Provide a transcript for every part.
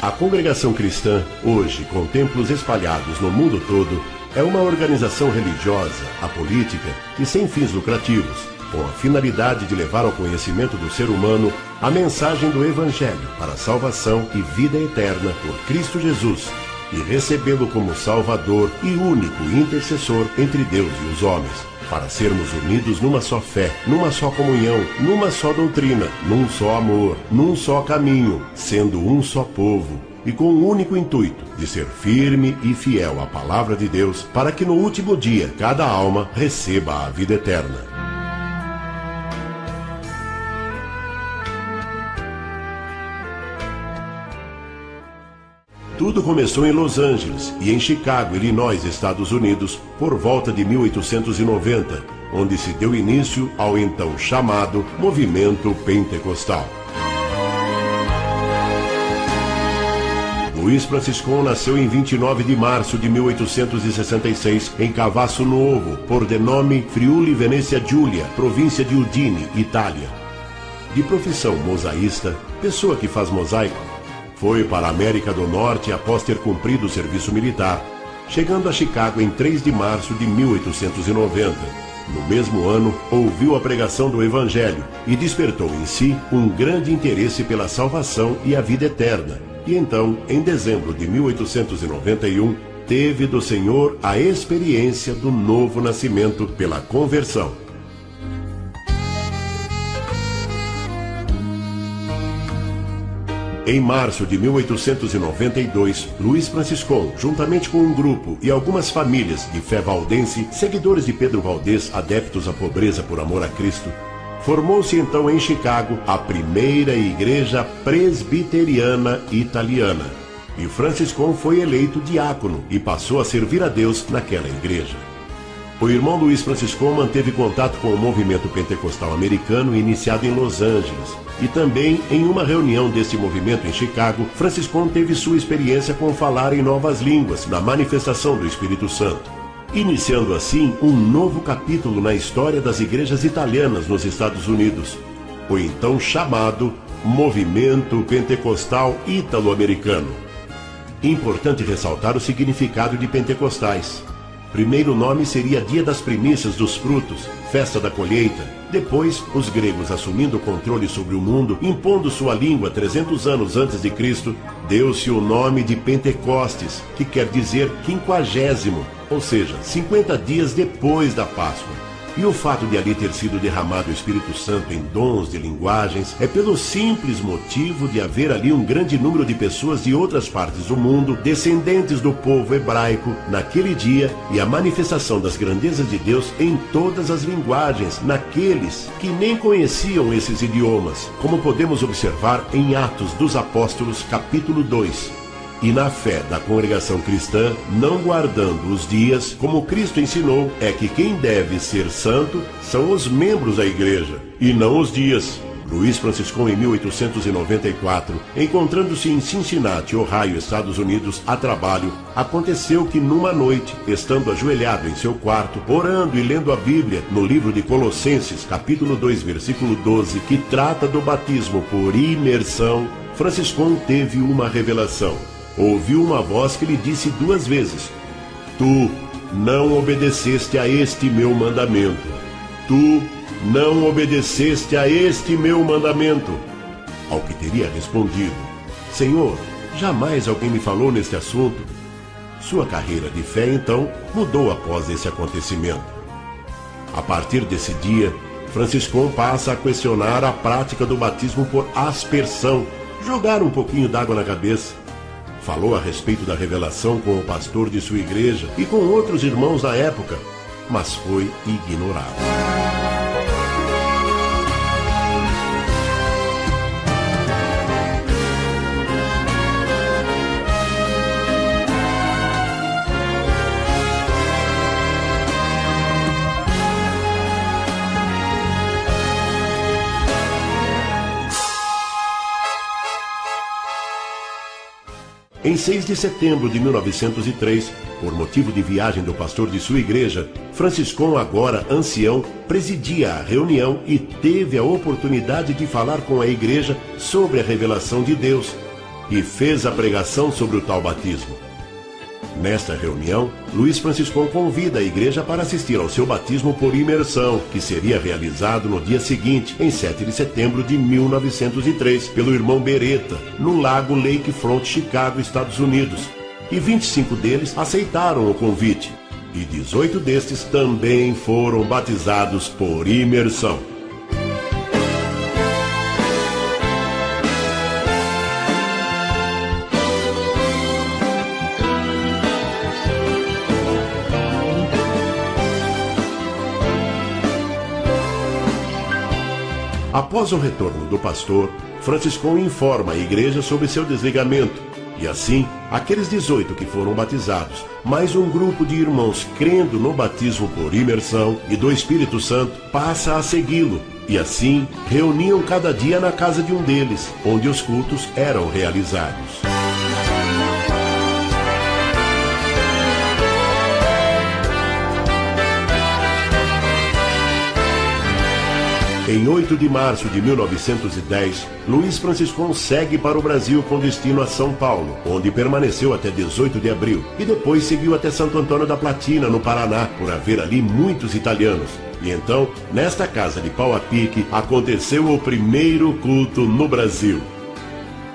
A Congregação Cristã, hoje com templos espalhados no mundo todo, é uma organização religiosa, apolítica e sem fins lucrativos, com a finalidade de levar ao conhecimento do ser humano a mensagem do Evangelho para salvação e vida eterna por Cristo Jesus, e recebê-lo como Salvador e único intercessor entre Deus e os homens, para sermos unidos numa só fé, numa só comunhão, numa só doutrina, num só amor, num só caminho, sendo um só povo, e com o único intuito de ser firme e fiel à palavra de Deus, para que no último dia cada alma receba a vida eterna. Tudo começou em Los Angeles e em Chicago, Illinois, Estados Unidos, por volta de 1890, onde se deu início ao então chamado Movimento Pentecostal. Luiz Franciscon nasceu em 29 de março de 1866, em Cavasso Novo, por denome Friuli Venezia Giulia, província de Udine, Itália. De profissão mosaísta, pessoa que faz mosaico, foi para a América do Norte após ter cumprido o serviço militar, chegando a Chicago em 3 de março de 1890. No mesmo ano, ouviu a pregação do Evangelho e despertou em si um grande interesse pela salvação e a vida eterna. E então, em dezembro de 1891, teve do Senhor a experiência do novo nascimento pela conversão. Em março de 1892, Luiz Franciscon, juntamente com um grupo e algumas famílias de fé valdense, seguidores de Pedro Valdez, adeptos à pobreza por amor a Cristo, formou-se então em Chicago a primeira igreja presbiteriana italiana. E Franciscon foi eleito diácono e passou a servir a Deus naquela igreja. O irmão Luiz Franciscon manteve contato com o movimento pentecostal americano iniciado em Los Angeles. E também, em uma reunião deste movimento em Chicago, Franciscon teve sua experiência com falar em novas línguas, na manifestação do Espírito Santo, iniciando assim um novo capítulo na história das igrejas italianas nos Estados Unidos, o então chamado Movimento Pentecostal Ítalo-Americano. Importante ressaltar o significado de pentecostais. Primeiro nome seria Dia das Primícias dos Frutos, Festa da Colheita. Depois, os gregos assumindo o controle sobre o mundo, impondo sua língua 300 anos antes de Cristo, deu-se o nome de Pentecostes, que quer dizer 50º, ou seja, 50 dias depois da Páscoa. E o fato de ali ter sido derramado o Espírito Santo em dons de linguagens é pelo simples motivo de haver ali um grande número de pessoas de outras partes do mundo, descendentes do povo hebraico, naquele dia, e a manifestação das grandezas de Deus em todas as linguagens, naqueles que nem conheciam esses idiomas, como podemos observar em Atos dos Apóstolos, capítulo 2. E na fé da congregação cristã, não guardando os dias, como Cristo ensinou, é que quem deve ser santo são os membros da igreja, e não os dias. Luiz Franciscon, em 1894, encontrando-se em Cincinnati, Ohio, Estados Unidos, a trabalho, aconteceu que numa noite, estando ajoelhado em seu quarto, orando e lendo a Bíblia, no livro de Colossenses, capítulo 2, versículo 12, que trata do batismo por imersão, Franciscon teve uma revelação. Ouviu uma voz que lhe disse 2 vezes: Tu não obedeceste a este meu mandamento. Tu não obedeceste a este meu mandamento. Ao que teria respondido: Senhor, jamais alguém me falou neste assunto. Sua carreira de fé, então, mudou após esse acontecimento. A partir desse dia, Franciscon passa a questionar a prática do batismo por aspersão, jogar um pouquinho d'água na cabeça. Falou a respeito da revelação com o pastor de sua igreja e com outros irmãos da época, mas foi ignorado. Em 6 de setembro de 1903, por motivo de viagem do pastor de sua igreja, Franciscon, agora ancião, presidia a reunião e teve a oportunidade de falar com a igreja sobre a revelação de Deus. e fez a pregação sobre o tal batismo. Nesta reunião, Luiz Franciscão convida a igreja para assistir ao seu batismo por imersão, que seria realizado no dia seguinte, em 7 de setembro de 1903, pelo irmão Beretta, no lago Lakefront, Chicago, Estados Unidos. E 25 deles aceitaram o convite, e 18 destes também foram batizados por imersão. Após o retorno do pastor, Franciscão informa a igreja sobre seu desligamento. E assim, aqueles 18 que foram batizados, mais um grupo de irmãos crendo no batismo por imersão e do Espírito Santo, passa a segui-lo. E assim, reuniam cada dia na casa de um deles, onde os cultos eram realizados. Em 8 de março de 1910, Luiz Franciscão segue para o Brasil com destino a São Paulo, onde permaneceu até 18 de abril, e depois seguiu até Santo Antônio da Platina, no Paraná, por haver ali muitos italianos. E então, nesta casa de pau a pique, aconteceu o primeiro culto no Brasil.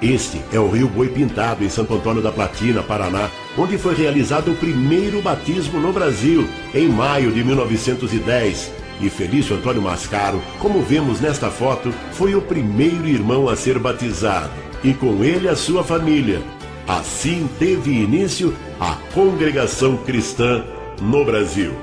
Este é o Rio Boi Pintado, em Santo Antônio da Platina, Paraná, onde foi realizado o primeiro batismo no Brasil, em maio de 1910. E Felício Antônio Mascaro, como vemos nesta foto, foi o primeiro irmão a ser batizado, e com ele a sua família. Assim teve início a congregação cristã no Brasil.